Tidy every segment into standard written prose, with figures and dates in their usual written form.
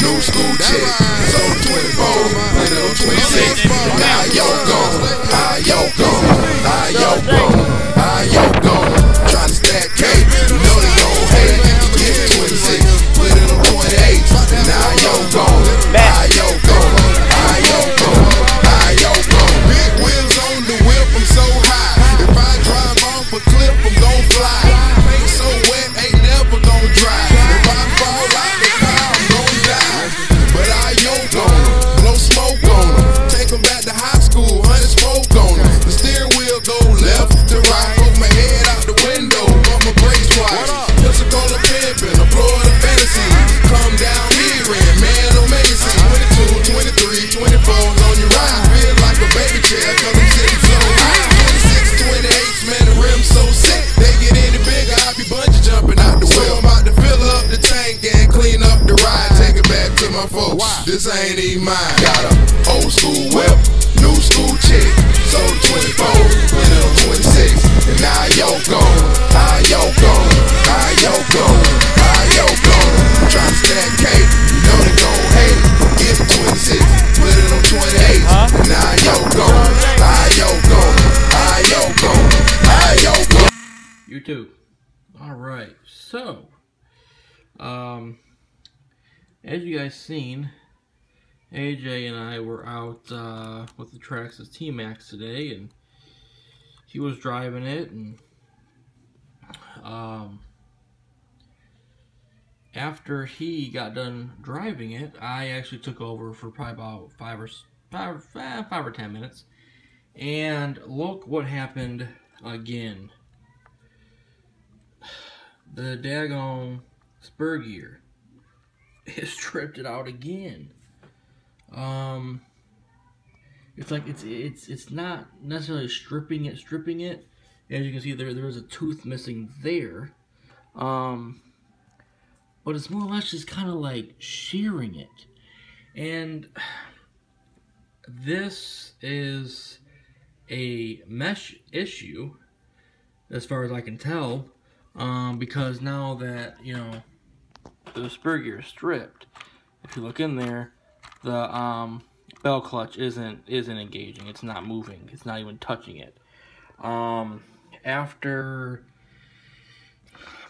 new school chick. Sold 24, put it on 26. Now yo gone, yo gone, yo gone, yo gone. Tryna stack cake, you know they gon' hate. Get 26, put it on 28. Now yo gone, yo gone, yo gone, yo gone. Big wheels on the whip, I'm so high. If I drive off a cliff, I'm gon' fly. Paint so wet, ain't never gon' dry. If I fall out the car, I'm gon' die. But yo gone, blow smoke on them. Take them back to high school, 100 smoke on them. The steering wheel go left to right. Poke my head out the window, but my brakes twice. Pensacola pimpin', a Florida fantasy. Come down here and man, amazing. 22, 23, 24's on your ride. Feel like a baby chair, cause I'm sitting so high. 26, 28's, man, the rim's so sick. They get any bigger, I be bungee jumping out the wheel. I'm about to fill up the tank and clean up the ride. Take it back to my folks, this ain't even mine. Got a old school whip, new school chick. Sold 24, put it on 26. And now yo gone, yo gone, yo gone, yo gone. Tryna stack cake, you know they gon' hate. Get 26, put it on 28. And now yo gone, yo gone, yo gone, yo gone. YouTube. Alright, so as you guys seen, AJ and I were out with the Traxxas T-maxx today, and he was driving it, and after he got done driving it, I actually took over for probably about 5 or 10 minutes, and look what happened again. The daggone spur gear, it stripped it out again. It's like it's not necessarily stripping it. As you can see, there's a tooth missing there. But it's more or less just kind of like shearing it. And this is a mesh issue, as far as I can tell, because now that, you know, the spur gear is stripped, if you look in there, the bell clutch isn't engaging. It's not moving. It's not even touching it. After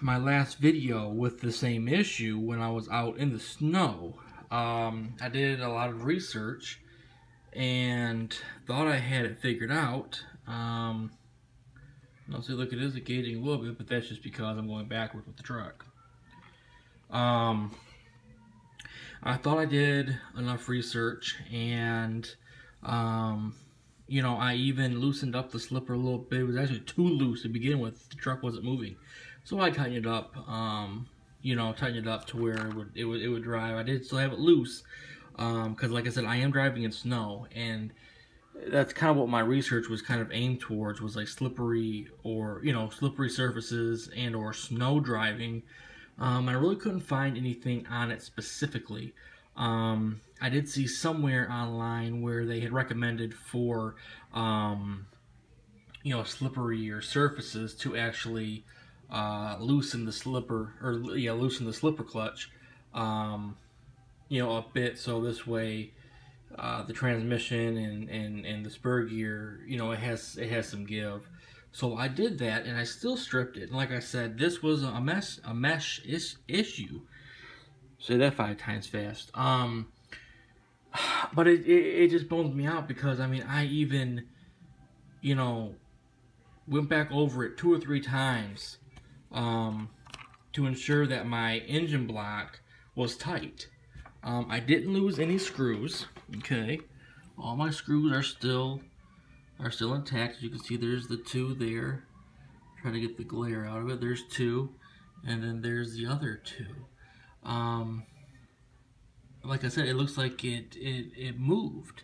my last video with the same issue, when I was out in the snow, I did a lot of research and thought I had it figured out. Now see, look, it is engaging a little bit, but that's just because I'm going backward with the truck. I thought I did enough research, and you know, I even loosened up the slipper a little bit. It was actually too loose to begin with. The truck wasn't moving, so I tightened it up. You know, tightened it up to where it would drive. I did still have it loose, because like I said, I am driving in snow, and that's kind of what my research was kind of aimed towards, was like slippery, or, you know, slippery surfaces and or snow driving. I really couldn't find anything on it specifically. I did see somewhere online where they had recommended for, you know, slipperier surfaces to actually loosen the slipper, or loosen the slipper clutch, you know, a bit, so this way the transmission and the spur gear, you know, it has some give. So I did that, and I still stripped it. And like I said, this was a mesh issue. Say that 5 times fast. But it just bones me out, because I mean, I even, you know, went back over it 2 or 3 times to ensure that my engine block was tight. I didn't lose any screws. Okay, all my screws are still intact. As you can see, there's the 2 there. Try to get the glare out of it. There's 2, and then there's the other 2. Like I said, it looks like it moved.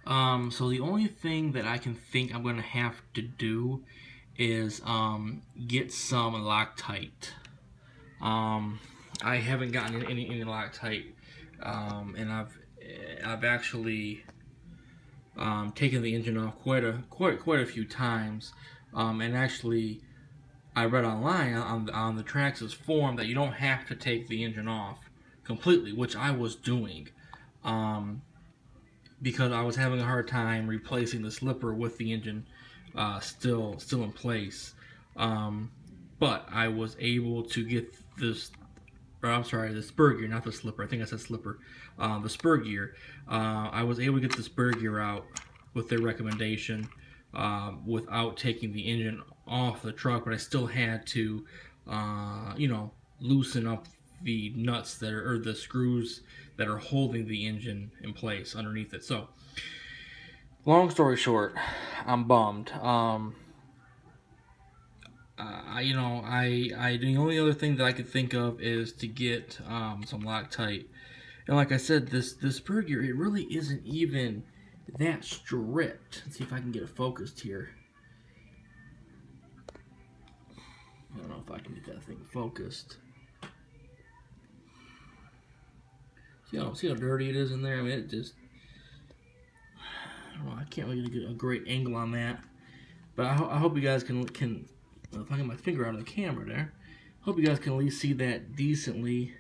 So the only thing that I can think I'm gonna have to do is get some Loctite. I haven't gotten any Loctite, and I've actually taken the engine off quite a few times, and actually I read online on the Traxxas forum that you don't have to take the engine off completely, which I was doing, because I was having a hard time replacing the slipper with the engine still in place. But I was able to get this, or I'm sorry, the spur gear, not the slipper. I think I said slipper. The spur gear. I was able to get the spur gear out with their recommendation without taking the engine off the truck, but I still had to, you know, loosen up the nuts that are, or the screws that are holding the engine in place underneath it. So, long story short, I'm bummed. You know, the only other thing that I could think of is to get some Loctite. And like I said, this spur gear, it really isn't even that stripped. Let's see if I can get it focused here. I don't know if I can get that thing focused. See how dirty it is in there? I mean, it just, I don't know, I can't really get a great angle on that. But I hope you guys can, if I get my finger out of the camera there, hope you guys can at least see that decently,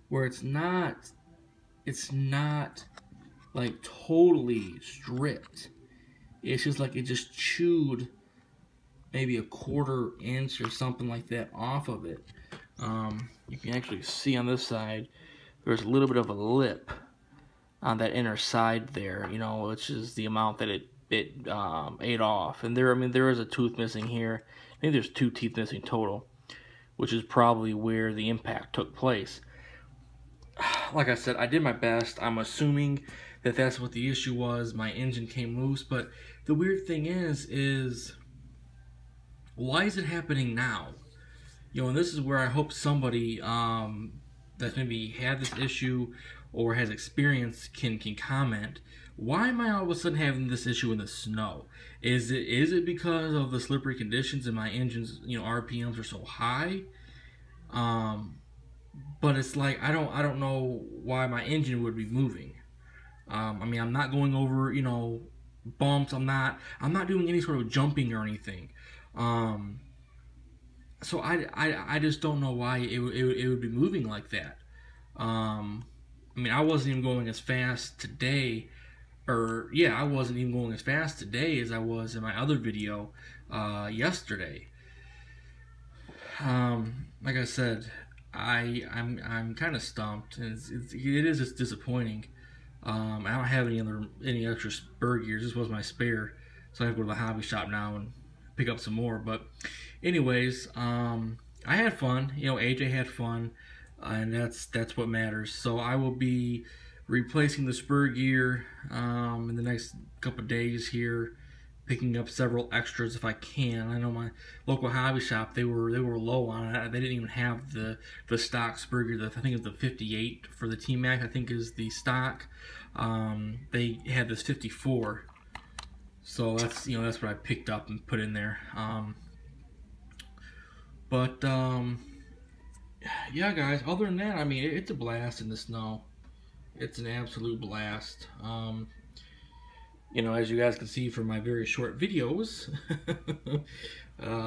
where it's not like totally stripped. It's just like it just chewed maybe a 1/4 inch or something like that off of it. You can actually see on this side there's a little bit of a lip on that inner side there, you know, which is the amount that it ate off. And there, I mean, there is a tooth missing here. I think there's 2 teeth missing total, which is probably where the impact took place. Like I said, I did my best. I'm assuming that that's what the issue was. My engine came loose, but the weird thing is why is it happening now? You know, and this is where I hope somebody that's maybe had this issue or has experience can comment. Why am I all of a sudden having this issue in the snow? Is it because of the slippery conditions and my engine's, you know, RPMs are so high? But it's like I don't know why my engine would be moving. I mean, I'm not going over, you know, bumps. I'm not doing any sort of jumping or anything. So I just don't know why it would be moving like that. I mean, I wasn't even going as fast today, or yeah, I wasn't even going as fast today as I was in my other video yesterday. Like I said, I'm kind of stumped, and it is just disappointing. I don't have any extra spur gears. This was my spare, so I have to go to the hobby shop now and pick up some more. But anyways, I had fun. You know, AJ had fun, and that's what matters. So I will be replacing the spur gear in the next couple of days here, picking up several extras if I can. I know my local hobby shop, they were low on it. They didn't even have the stock spur gear. I think it's the 58 for the T-maxx, I think is the stock. They had this 54. So that's, you know, that's what I picked up and put in there. Yeah, guys, other than that, I mean, it's a blast in the snow. It's an absolute blast. You know, as you guys can see from my very short videos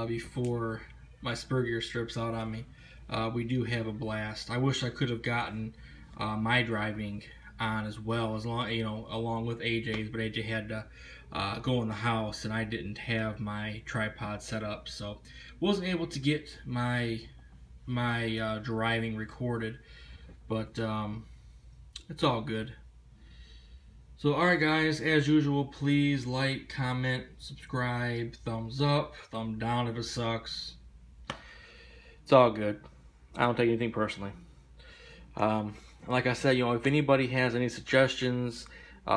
before my spur gear strips out on me, we do have a blast. I wish I could have gotten my driving on as well, along with AJ's, but AJ had to go in the house, and I didn't have my tripod set up, so wasn't able to get my driving recorded. But it's all good. So, alright guys, as usual, please like, comment, subscribe, thumbs up, thumb down if it sucks. It's all good. I don't take anything personally. Like I said, you know, if anybody has any suggestions,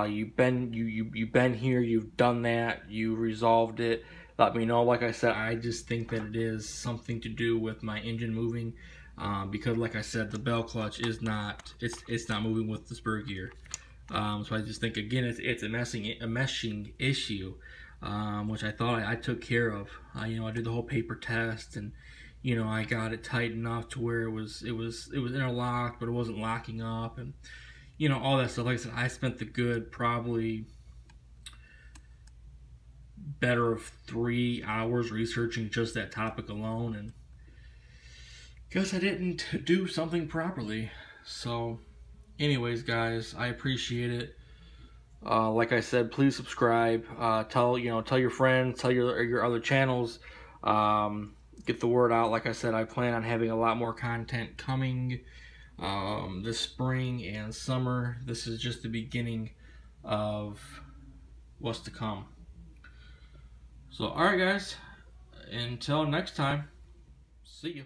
you've been here, you've done that, you resolved it, let me know. Like I said, I just think that it is something to do with my engine moving, because like I said, the bell clutch is not, it's not moving with the spur gear. So I just think, again, it's a meshing issue, which I thought I took care of. You know, I did the whole paper test, and you know, I got it tight enough to where it was interlocked, but it wasn't locking up, and you know, all that stuff. Like I said, I spent the good probably better of 3 hours researching just that topic alone, and guess I didn't do something properly. So anyways, guys, I appreciate it. Like I said, please subscribe. Tell your friends, tell your other channels. Get the word out. Like I said, I plan on having a lot more content coming this spring and summer. This is just the beginning of what's to come. So alright guys, until next time, see you.